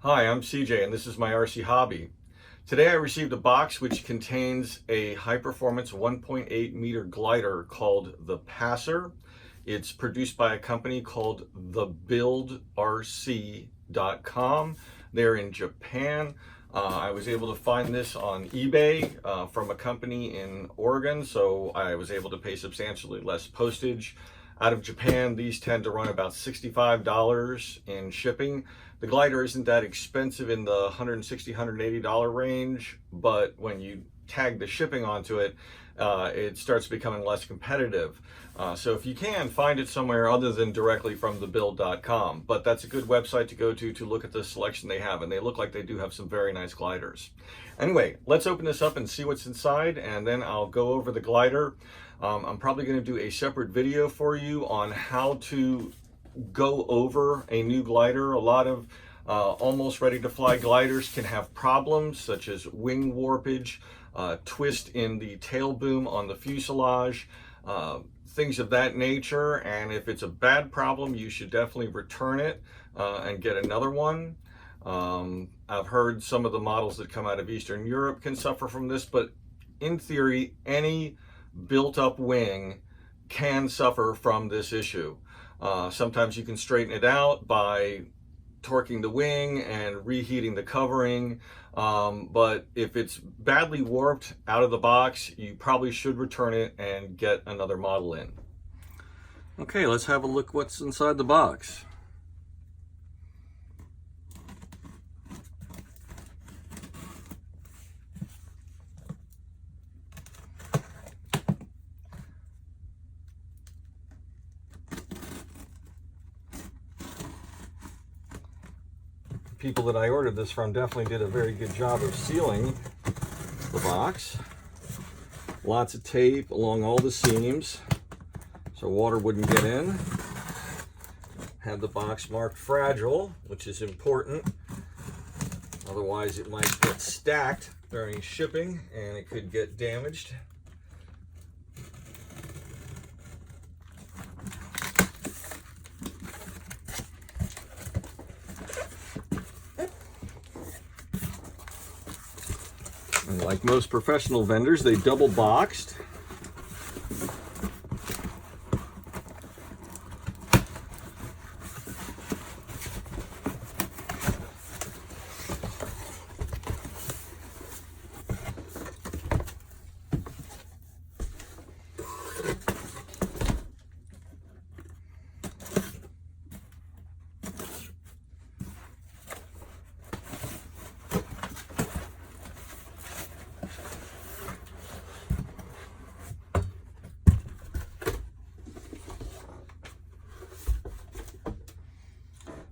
Hi, I'm CJ and this is my RC hobby. Today I received a box which contains a high-performance 1.8 meter glider called the Passer. It's produced by a company called thebuildrc.com. They're in Japan. I was able to find this on eBay from a company in Oregon, so I was able to pay substantially less postage. Out of Japan, these tend to run about $65 in shipping. The glider isn't that expensive, in the $160, $180 range, but when you tag the shipping onto it, it starts becoming less competitive. So if you can, find it somewhere other than directly from thebuild.com. But that's a good website to go to look at the selection they have, and they look like they do have some very nice gliders. Anyway, let's open this up and see what's inside, and then I'll go over the glider. I'm probably going to do a separate video for you on how to go over a new glider. A lot of almost ready to fly gliders can have problems such as wing warpage, twist in the tail boom on the fuselage, things of that nature. And if it's a bad problem, you should definitely return it and get another one. I've heard some of the models that come out of Eastern Europe can suffer from this, but in theory, any built-up wing can suffer from this issue. Sometimes you can straighten it out by torquing the wing and reheating the covering, but if it's badly warped out of the box, you probably should return it and get another model in. Okay, let's have a look what's inside the box. People that I ordered this from definitely did a very good job of sealing the box. Lots of tape along all the seams so water wouldn't get in. Had the box marked fragile, which is important. Otherwise it might get stacked during shipping and it could get damaged. And like most professional vendors, they double boxed.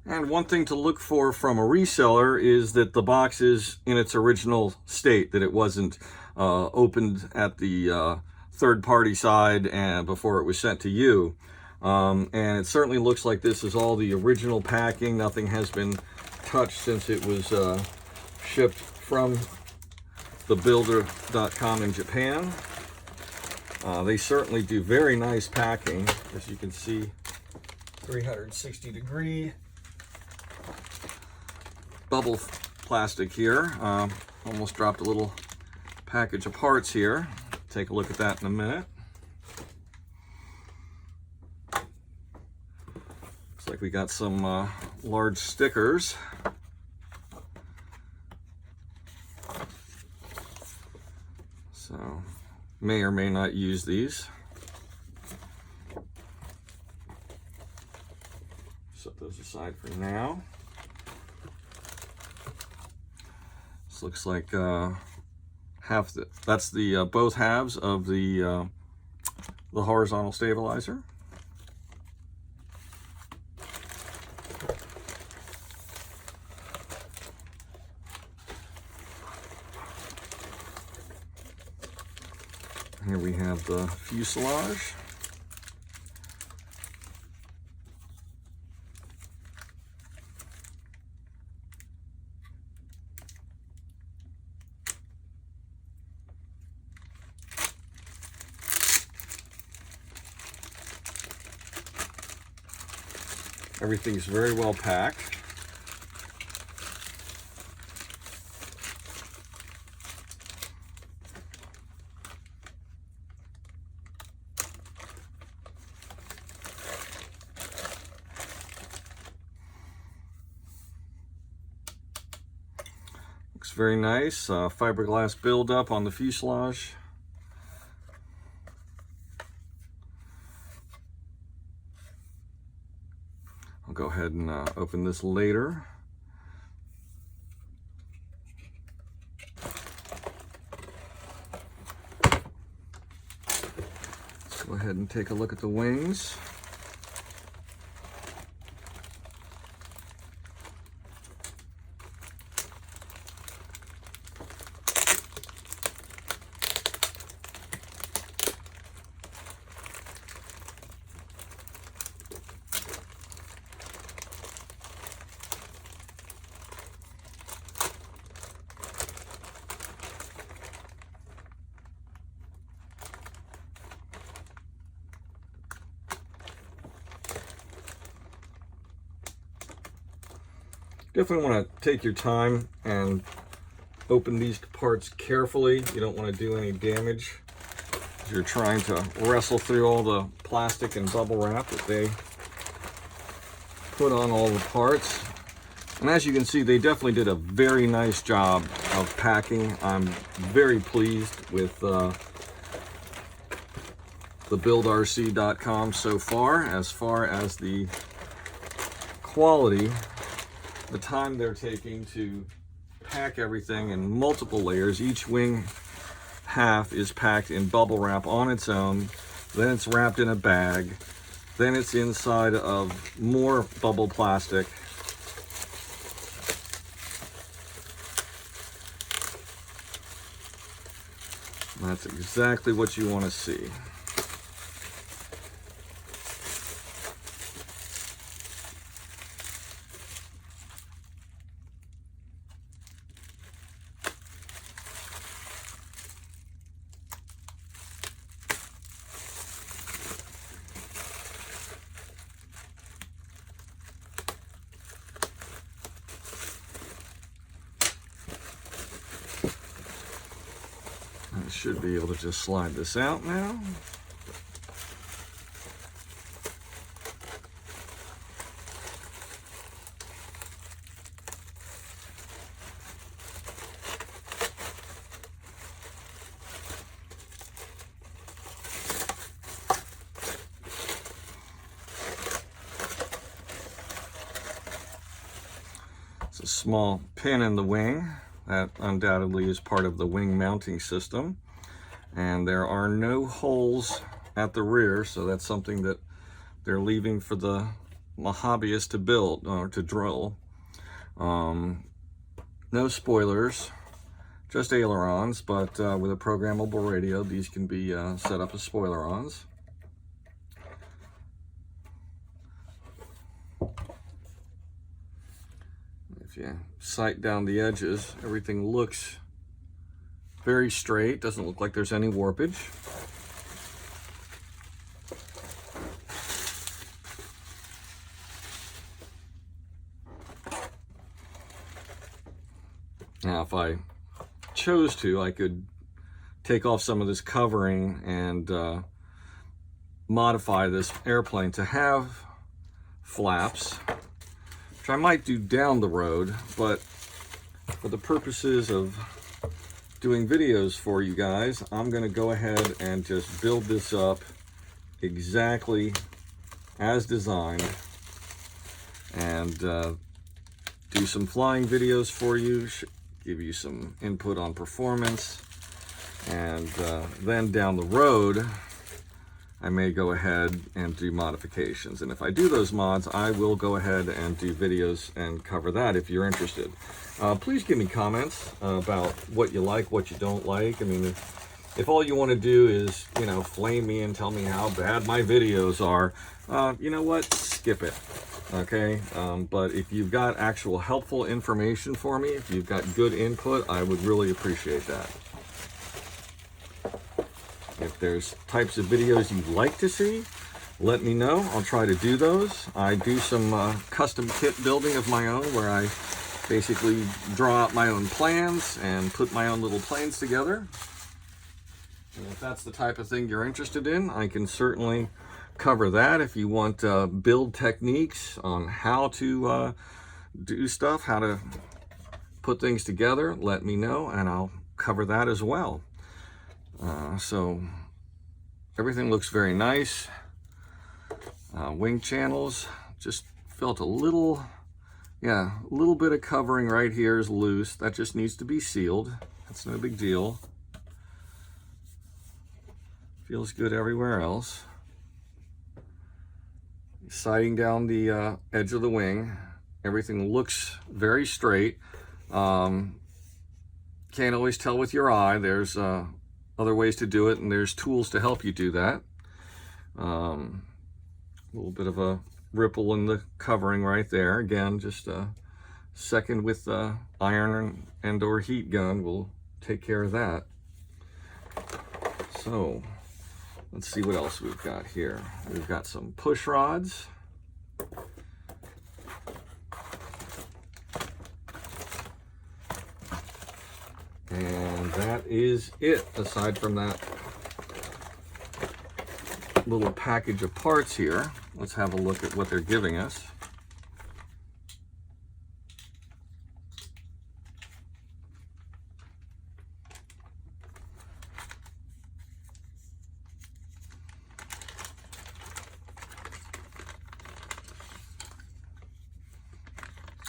And one thing to look for from a reseller is that the box is in its original state, that it wasn't opened at the third-party side and before it was sent to you. And it certainly looks like this is all the original packing. Nothing has been touched since it was shipped from thebuilder.com in Japan. They certainly do very nice packing. As you can see, 360-degree bubble plastic here. Almost dropped a little package of parts here. Take a look at that in a minute. Looks like we got some large stickers. So may or may not use these. Set those aside for now. This looks like that's the both halves of the horizontal stabilizer. Here we have the fuselage. Everything's very well packed. Looks very nice. Fiberglass buildup on the fuselage. I'll go ahead and open this later. Let's go ahead and take a look at the wings. Definitely want to take your time and open these parts carefully. You don't want to do any damage as you're trying to wrestle through all the plastic and bubble wrap that they put on all the parts. And as you can see, they definitely did a very nice job of packing. I'm very pleased with the buildrc.com so far as the quality, the time they're taking to pack everything in multiple layers. Each wing half is packed in bubble wrap on its own, then it's wrapped in a bag, then it's inside of more bubble plastic. That's exactly what you want to see. I should be able to just slide this out now. It's a small pin in the wing. That undoubtedly is part of the wing mounting system. And there are no holes at the rear, so that's something that they're leaving for the hobbyist to build or to drill. No spoilers, just ailerons, but with a programmable radio, these can be set up as spoilerons. If you sight down the edges, everything looks very straight. Doesn't look like there's any warpage. Now, if I chose to, I could take off some of this covering and modify this airplane to have flaps, which I might do down the road, but for the purposes of doing videos for you guys, I'm going to go ahead and just build this up exactly as designed and do some flying videos for you, give you some input on performance, and then down the road I may go ahead and do modifications. And if I do those mods, I will go ahead and do videos and cover that if you're interested. Please give me comments about what you like, what you don't like. I mean, if all you want to do is, you know, flame me and tell me how bad my videos are, you know what? Skip it. Okay? But if you've got actual helpful information for me, if you've got good input, I would really appreciate that. If there's types of videos you'd like to see, let me know. I'll try to do those. I do some custom kit building of my own where I basically draw out my own plans and put my own little planes together. And if that's the type of thing you're interested in, I can certainly cover that. If you want build techniques on how to do stuff, how to put things together, let me know, and I'll cover that as well. So everything looks very nice. Wing channels, just felt a little bit of covering right here is loose. That just needs to be sealed. That's no big deal. Feels good everywhere else. Sighting down the edge of the wing, everything looks very straight. Can't always tell with your eye. There's other ways to do it, and there's tools to help you do that. A little bit of a ripple in the covering right there. Again, just a second with the iron and or heat gun will take care of that. So let's see what else we've got here. We've got some push rods. And that is it, aside from that little package of parts here. Let's have a look at what they're giving us.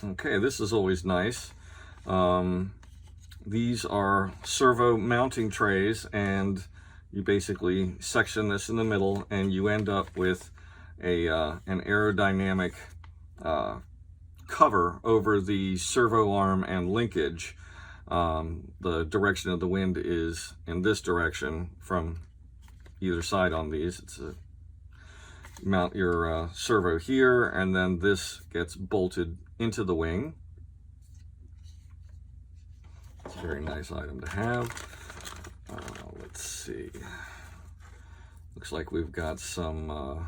Okay, this is always nice. These are servo mounting trays, and you basically section this in the middle and you end up with an aerodynamic cover over the servo arm and linkage. The direction of the wind is in this direction from either side on these. It's a mount your servo here, and then this gets bolted into the wing. It's a very nice item to have. Let's see. Looks like we've got some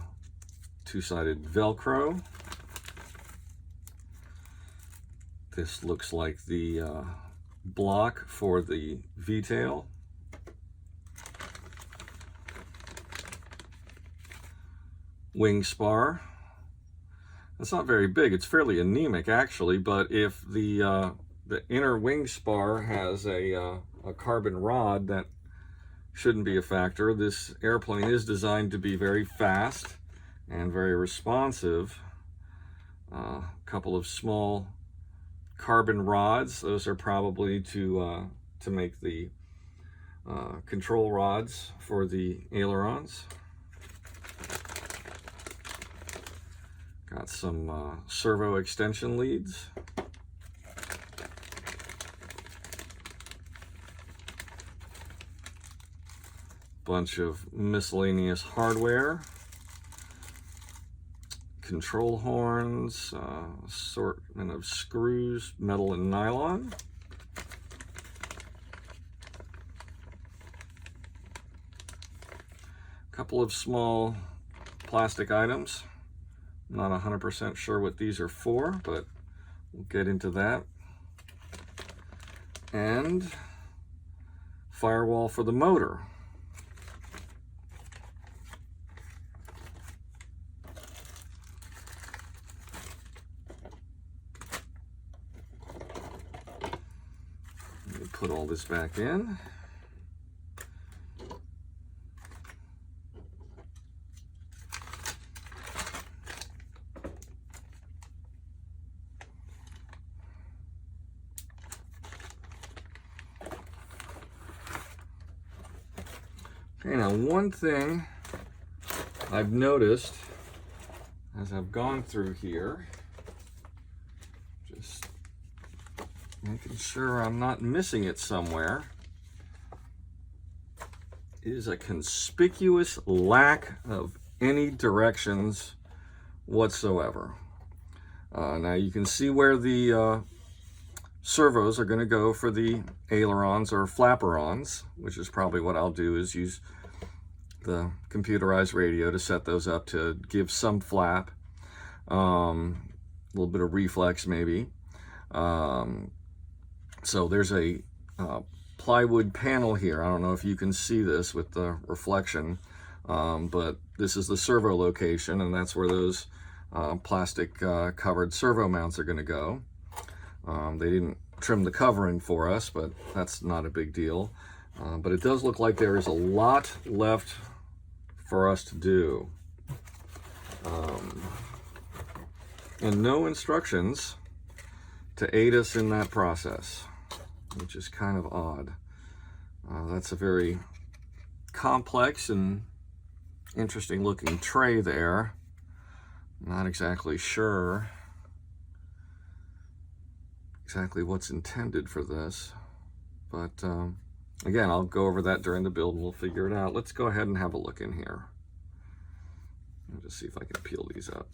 two-sided Velcro. This looks like the block for the V-tail. Wing spar. It's not very big. It's fairly anemic, actually, but if the inner wing spar has a carbon rod, that shouldn't be a factor. This airplane is designed to be very fast and very responsive. A couple of small carbon rods. Those are probably to make the control rods for the ailerons. Got some servo extension leads. Bunch of miscellaneous hardware. Control horns, assortment of screws, metal and nylon. A couple of small plastic items. I'm not 100% sure what these are for, but we'll get into that. And firewall for the motor. Let me put all this back in. Okay, now one thing I've noticed as I've gone through here, just making sure I'm not missing it somewhere, is a conspicuous lack of any directions whatsoever. Now you can see where the servos are going to go for the ailerons or flapperons, which is probably what I'll do, is use the computerized radio to set those up to give some flap, a little bit of reflex maybe. So there's a plywood panel here. I don't know if you can see this with the reflection, but this is the servo location, and that's where those plastic covered servo mounts are going to go. They didn't trim the covering for us, but that's not a big deal. But it does look like there is a lot left for us to do. And no instructions to aid us in that process, which is kind of odd. That's a very complex and interesting looking tray there. Not exactly sure exactly what's intended for this, but again, I'll go over that during the build and we'll figure it out. Let's go ahead and have a look in here. Let me just see if I can peel these up.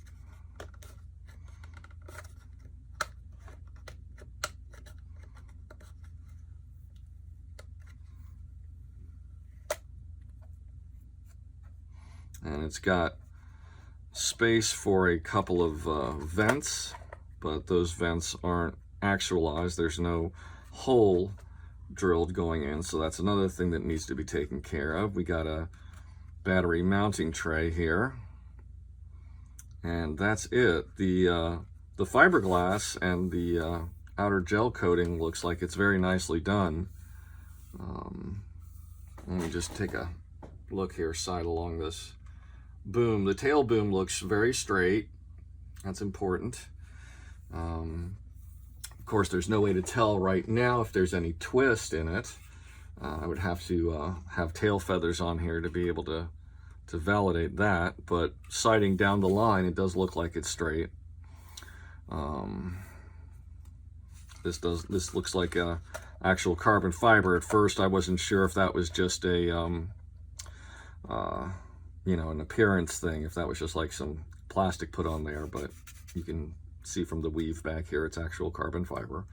And it's got space for a couple of vents, but those vents aren't actualized. There's no hole drilled going in, so that's another thing that needs to be taken care of. We got a battery mounting tray here, and that's it. The fiberglass and the outer gel coating looks like it's very nicely done. Let me just take a look here, side along this boom. The tail boom looks very straight. That's important. Of course, there's no way to tell right now if there's any twist in it. I would have to have tail feathers on here to be able to validate that, but sighting down the line, it does look like it's straight. This looks like a actual carbon fiber. At first, I wasn't sure if that was just a you know, an appearance thing, if that was just like some plastic put on there, but you can see from the weave back here, it's actual carbon fiber.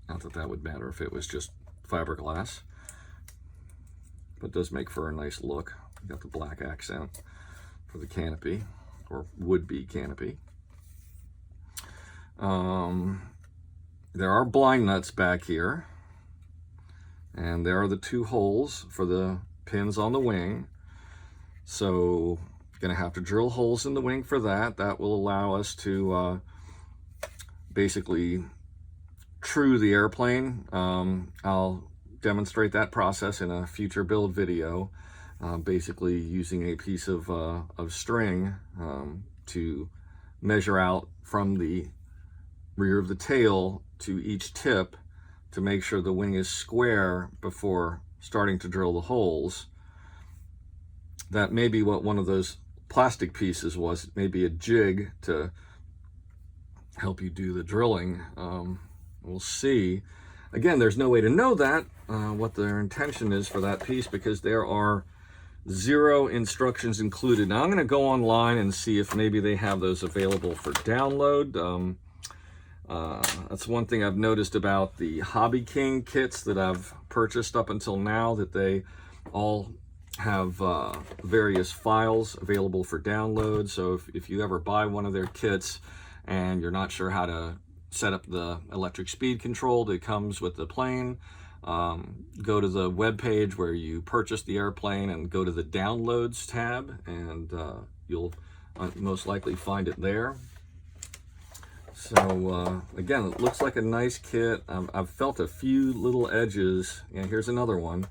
Not that that would matter if it was just fiberglass, but it does make for a nice look. You got the black accent for the canopy, or would-be canopy. There are blind nuts back here, and there are the two holes for the pins on the wing. So gonna have to drill holes in the wing for that. That will allow us to basically true the airplane. I'll demonstrate that process in a future build video, basically using a piece of string to measure out from the rear of the tail to each tip to make sure the wing is square before starting to drill the holes. That may be what one of those plastic pieces was, maybe a jig to help you do the drilling. We'll see. Again, there's no way to know that, what their intention is for that piece, because there are 0 instructions included. Now I'm going to go online and see if maybe they have those available for download. That's one thing I've noticed about the Hobby King kits that I've purchased up until now, that they all have various files available for download. So if you ever buy one of their kits and you're not sure how to set up the electric speed control that comes with the plane, go to the web page where you purchased the airplane and go to the downloads tab, and you'll most likely find it there. So again, it looks like a nice kit. I've felt a few little edges, and here's another one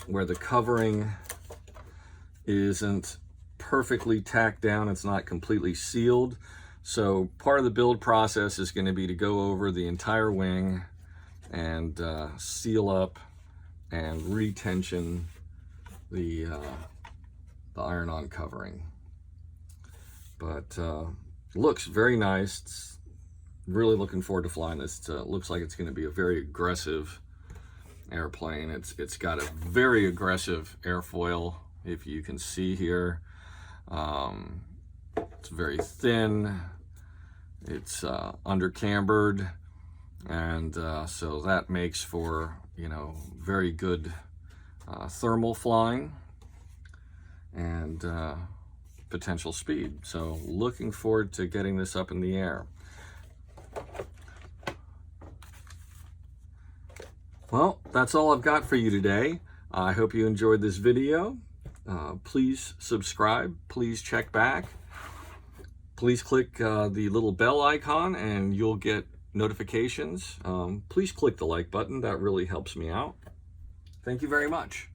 where the covering isn't perfectly tacked down. It's not completely sealed. So part of the build process is going to be to go over the entire wing and seal up and retension the iron-on covering. But looks very nice. It's really looking forward to flying this. It looks like it's going to be a very aggressive airplane. It's got a very aggressive airfoil, if you can see here. It's very thin. It's under cambered, and so that makes for, you know, very good thermal flying and potential speed. So looking forward to getting this up in the air. Well, that's all I've got for you today. I hope you enjoyed this video. Please subscribe, please check back. Please click the little bell icon and you'll get notifications, please click the like button. That really helps me out. Thank you very much.